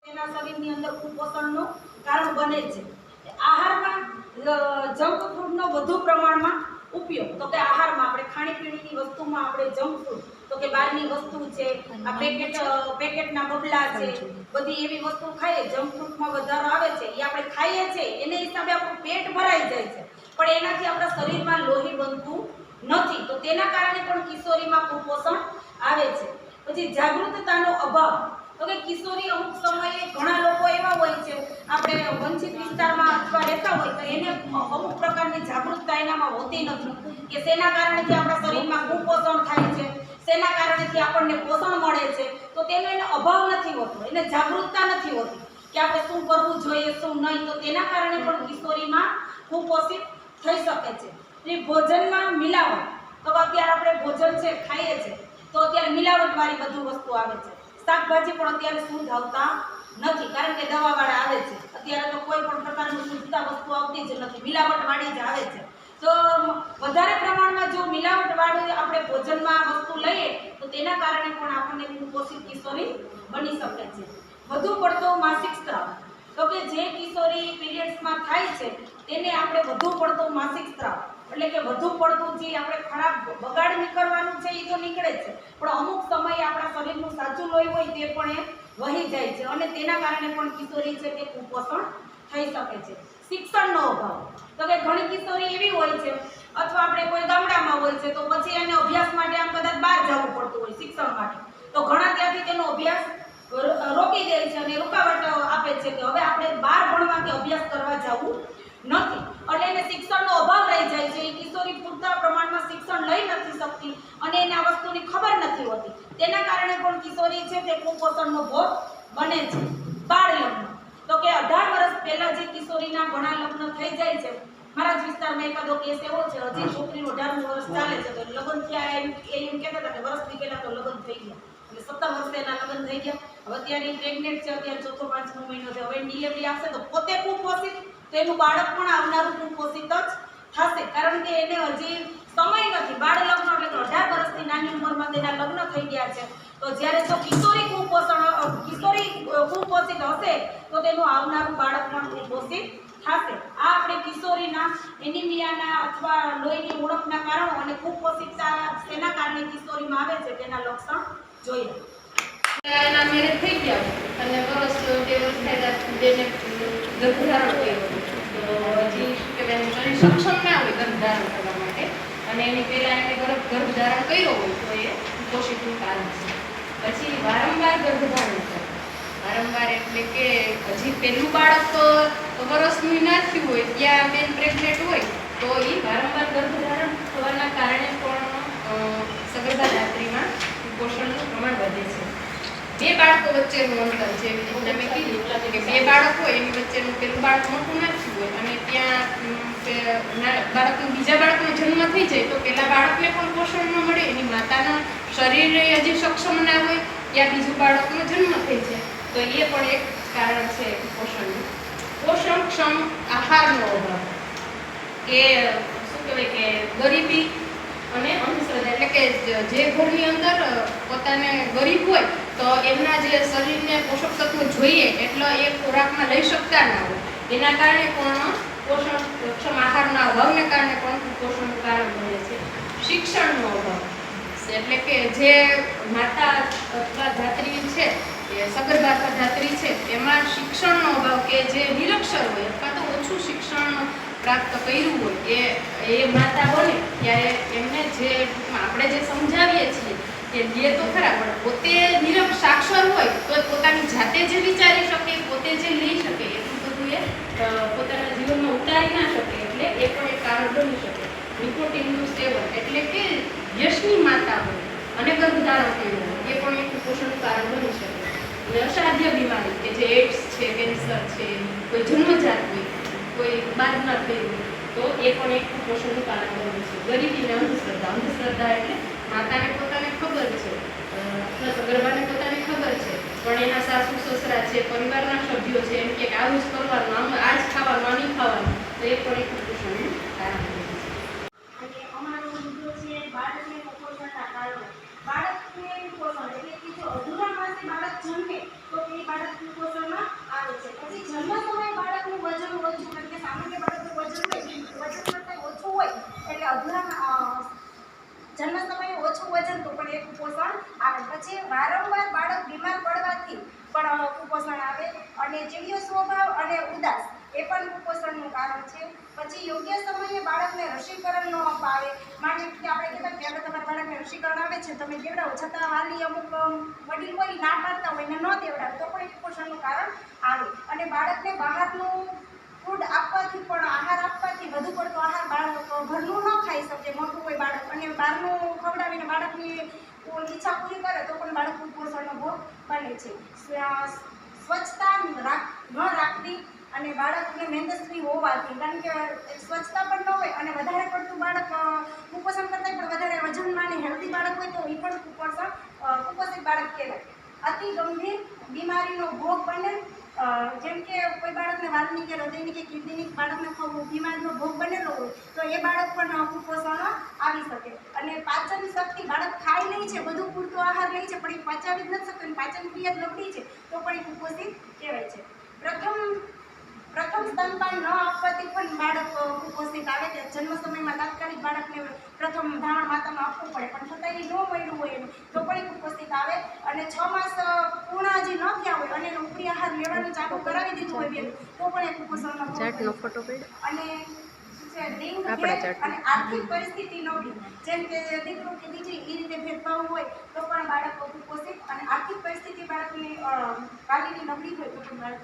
તેના શરીરની અંદર કુપોષણનું કારણ બને છે। આહારમાં જંક ફૂડનો વધુ પ્રમાણમાં ઉપયોગ, તો કે આહારમાં આપણે ખાણીપીણીની વસ્તુમાં આપણે જંક ફૂડ, તો કે બહારની વસ્તુ છે, આ પેકેટના બબલા છે, બધી એવી વસ્તુ ખાઈએ, જંક ફૂડમાં વધારો આવે છે, એ આપણે ખાઈએ છીએ, એને હિસાબે આપણું પેટ ભરાઈ જાય છે, પણ એનાથી આપણા શરીરમાં લોહી બનતું નથી, તો તેના કારણે પણ કિશોરીમાં કુપોષણ આવે છે। પછી જાગૃતતાનો અભાવ, તો કે કિશોરી અમુક સમયે ઘણા લોકો એવા હોય છે, આપણે વંચિત વિસ્તારમાં અથવા રહેતા હોય તો એને અમુક પ્રકારની જાગૃતતા એનામાં હોતી નથી કે શેના કારણેથી આપણા શરીરમાં કુપોષણ થાય છે, શેના કારણેથી આપણને પોષણ મળે છે, તો તેનો એને અભાવ નથી હોતો, એને જાગૃતતા નથી હોતી કે આપણે શું કરવું જોઈએ શું નહીં, તો તેના કારણે પણ કિશોરીમાં કુપોષિત થઈ શકે છે। એ ભોજનમાં મિલાવટ, તો અત્યારે આપણે ભોજન છે ખાઈએ છીએ તો અત્યારે મિલાવટવાળી બધું વસ્તુ આવે છે, શાકભાજી પણ અત્યારે શુદ્ધ આવતા નથી, કારણ કે દવાવાળા આવે છે, અત્યારે તો કોઈ પણ પ્રકારની શુદ્ધતા વસ્તુ આવતી જ નથી, મિલાવટવાળી જ આવે છે। તો વધારે પ્રમાણમાં જો મિલાવટવાળી આપણે ભોજનમાં વસ્તુ લઈએ તો તેના કારણે પણ આપણને કુપોષિત કિશોરી બની શકે છે। વધુ પડતો માસિક સ્ત્રાવ, તો કે જે કિશોરી પીરિયડ્સમાં થાય છે તેને આપણે વધુ પડતો માસિક સ્ત્રાવ, એટલે કે વધુ પડતું જે આપણે ખરાબ બગાડ નીકળવાનું છે એ તો નીકળે છે, પણ અમુક સમયે આપણા શરીરનું સાચું લોહી હોય તે પણ એ વહી જાય છે અને તેના કારણે પણ કિશોરી છે તે કુપોષણ થઈ શકે છે। શિક્ષણનો અભાવ, તો કે ઘણી કિશોરી એવી હોય છે અથવા આપણે કોઈ ગામડામાં હોય છે તો પછી એને અભ્યાસ માટે આમ કદાચ બહાર જવું પડતું હોય શિક્ષણ માટે, તો ઘણા ત્યાંથી તેનો અભ્યાસ રોકી દે છે અને રૂકાવટ આપે છે કે હવે આપણે બહાર ભણવા કે અભ્યાસ કરવા જવું નથી, એટલે એને શિક્ષણનો અભાવ રહી જાય છે, એ કિશોરી પૂરતા પ્રમાણમાં શિક્ષણ લઈ નથી શકતી અને એને આ વસ્તુની ખબર નથી હોતી, તેના કારણે પણ કિશોરી છે તે કુપોષણનો ભોગ બને છે। બાળ લગ્ન, તો કે 18 વર્ષ પહેલા જે કિશોરીના ઘણા લગ્ન થઈ જાય છે, મારા જ વિસ્તારમાં એકાદો કેસ એવો છે, હજી છોકરીનું 18મું વર્ષ ચાલે છે તો લગ્ન થયા એમ કહેતા હતા કે વર્ષથી પહેલા તો લગ્ન થઈ ગયા, એટલે 17 વર્ષે એના લગ્ન થઈ ગયા, હવે અત્યારે પ્રેગ્નેન્ટ છે, અત્યારે 4થો 5મો મહિનો છે, હવે ડિલિવરી આવશે તો પોતે કુપોષિત, તો એનું બાળક પણ આવનારું કુપોષિત જ થશે, કારણ કે એને હજી સમય નથી, બાળ લગ્ન એટલે કે 18 વર્ષની નાની ઉંમરમાં તેના લગ્ન થઈ ગયા છે, તો જ્યારે જો કિશોરી કુપોષિત હશે તો તેનું આવનારું બાળક પણ કુપોષિત થશે। આ આપણે કિશોરીના એનિમિયાના અથવા લોહીની ઉણપના કારણો અને કુપોષિતતા તેના કારણે કિશોરીમાં આવે છે તેના લક્ષણ જોઈએ। એના મેરેજ થઈ ગયા અને વર્ષ 2 વર્ષ થયા તેને ગર્ભધારણ કર્યો, તો હજી કે બેન શરીર સક્ષમ ના હોય ગર્ભધારણ કરવા માટે અને એની પહેલા એને ગર્ભધારણ કર્યો હોય તો એ કુપોષિતનું કારણ છે। પછી વારંવાર ગર્ભધારણ કરે, વારંવાર એટલે કે હજી પહેલું બાળક તો વર્ષનું ના થયું હોય ત્યાં બેન પ્રેગ્નેન્ટ હોય તો એ વારંવાર ગર્ભધારણ થવાના કારણે પણ સગર્ભા ધાત્રીમાં કુપોષણનું પ્રમાણ વધે છે। 2 બાળકો વચ્ચેનું અંતર છે, એવી રીતે મેં કીધું કે 2 બાળક હોય એની વચ્ચેનું પેલું બાળક મોટું ના થયું હોય અને ત્યાં બાળકનું બીજા બાળકનો જન્મ થઈ જાય તો પેલા બાળકને પણ પોષણ ન મળે, એની માતાના શરીરે હજી સક્ષમ ના હોય, ત્યાં બીજું બાળકનો જન્મ થઈ જાય, તો એ પણ એક કારણ છે કુપોષણનું। પોષણક્ષમ આહારનો અભાવ, કે શું કહેવાય કે ગરીબી અને અંધશ્રદ્ધા, એટલે કે જે ઘરની અંદર પોતાને ગરીબ હોય તો એમના જે શરીરને પોષક તત્વો જોઈએ એટલો એ ખોરાકમાં લઈ શકતા ના હોય, એના કારણે પણ પોષણક્ષમ આહારના અભાવને કારણે પણ કુપોષણનું કારણ બને છે। શિક્ષણનો અભાવ, એટલે કે જે માતા અથવા ધાત્રી છે એ સગર્ભા અથવા ધાત્રી છે એમાં શિક્ષણનો અભાવ, કે જે નિરક્ષર હોય અથવા તો ઓછું શિક્ષણ પ્રાપ્ત કર્યું હોય એ માતા બને ત્યારે એમને જે આપણે જે સમજાવીએ છીએ કે લે તો ખરા પણ પોતે સાક્ષર હોય તો પોતાની જાતે જે વિચારી શકે, પોતે જે લઈ શકે એટલું બધું એ પોતાના જીવનમાં ઉતારી ના શકે, એટલે એ પણ એક કારણ બની શકે। નિકોટિનનું સેવન, એટલે કે વ્યસની માતા હોય અને ગર્ભધારણ કર્યું હોય એ પણ એક કુપોષણનું કારણ બની શકે। અને અસાધ્ય બીમારી કે જે એડ્સ છે, કેન્સર છે, કોઈ જન્મજાત હોય, કોઈ બાદમાં થયું તો એ પણ એક કુપોષણનું કારણ બને છે। ગરીબી અને અંધશ્રદ્ધા, અંધશ્રદ્ધા એટલે માતાને પોતાને ખબર છે અથવા સગર્ભાને પોતાને ખબર છે પણ એના સાસુ સસરા છે, પરિવારના સભ્યો છે એમ કે આવું જ કરવાનું, આમ આ જ ખાવાનું, આ નહીં ખાવાનું, તો એ પણ એક કુપોષણનું કારણ બને છે। અને અમારો મુદ્દો છે બાળકને કુપોષણના કારણો। બાળકને કુપોષણ એટલે કે જો અધૂરા માસે બાળક જન્મે તો તે બાળક કુપોષણમાં પછી વારંવાર બાળક બીમાર પડવાથી પણ કુપોષણ આવે, અને ચીડિયો સ્વભાવ અને ઉદાસ એ પણ કુપોષણનું કારણ છે. પછી યોગ્ય સમયે બાળકને રસીકરણ ન અપાવે. માની કે આપણે કહેતા કે હવે તમારા બાળકને રસીકરણ આવે છે, તમે દેવડાવો, છતાં વાલી અમુક વડીલ હોય ના પાડતા હોય ને ન દેવડાવે તો પણ એ કુપોષણનું કારણ આવે. અને બાળકને બહારનું ફૂડ આપવાથી પણ, આહાર આપવાથી વધુ પડતો આહાર બાળક ઘરનું ન ખાઈ શકે મોટું હોય બાળક, અને બહારનું ખવડાવીને બાળકની ઈચ્છા પૂરી કરે તો પણ બાળક કુપોષણનો ભોગ બને છે. સ્વચ્છતા ન રાખવી અને બાળકને મેદસ્વી હોવાથી, કારણ કે સ્વચ્છતા પણ ન હોય અને વધારે પડતું બાળક કુપોષણ કરતાં પણ વધારે વજનમાં અને હેલ્ધી બાળક હોય તો એ પણ કુપોષિત બાળક કહેવાય. અતિ ગંભીર બીમારીનો ભોગ બને, જેમ કે કોઈ બાળકને વાલ્વની કે હૃદયની કે કિડનીની બાળકને બીમારીનો ભોગ બનેલો હોય તો એ બાળક પણ કુપોષણ આવી શકે. અને પાચન શક્તિ, બાળક ખાઈ લે છે, બધું પૂરતો આહાર લે છે પણ એ પચાવી જ નથી શકતો, અને પાચન ક્રિયા જ નબળી છે તો પણ એ કુપોષિત કહેવાય છે. પ્રથમ સ્તનપાન ન આપવાથી પણ બાળક કુપોષિત આવે છે. જન્મ સમયમાં તાત્કાલિક બાળકને પ્રથમ ધાવણ માતામાં આપવું પડે, પણ છતાં એ ન મળ્યું હોય એને તો પણ એ કુપોષિત આવે. અને 6 માસ પૂર્ણ હજી ન થયા હોય અને એને ઉપરી આહાર લેવાનું ચાલુ કરાવી દીધું હોય બેન તો પણ એ કુપોષણનો ભોગ ચાટનો બને. ફોટો પાડ્યો. અને લિંગ આપણા ભેદ ચાટનો. અને આર્થિક પરિસ્થિતિ નબળી, જેમ કે દીકરો કે દીકરી એ રીતે ભેદભાવ હોય તો પણ બાળક કુપોષિત, અને આર્થિક પરિસ્થિતિ બાળકની વાલીની નબળી હોય તો પણ બાળક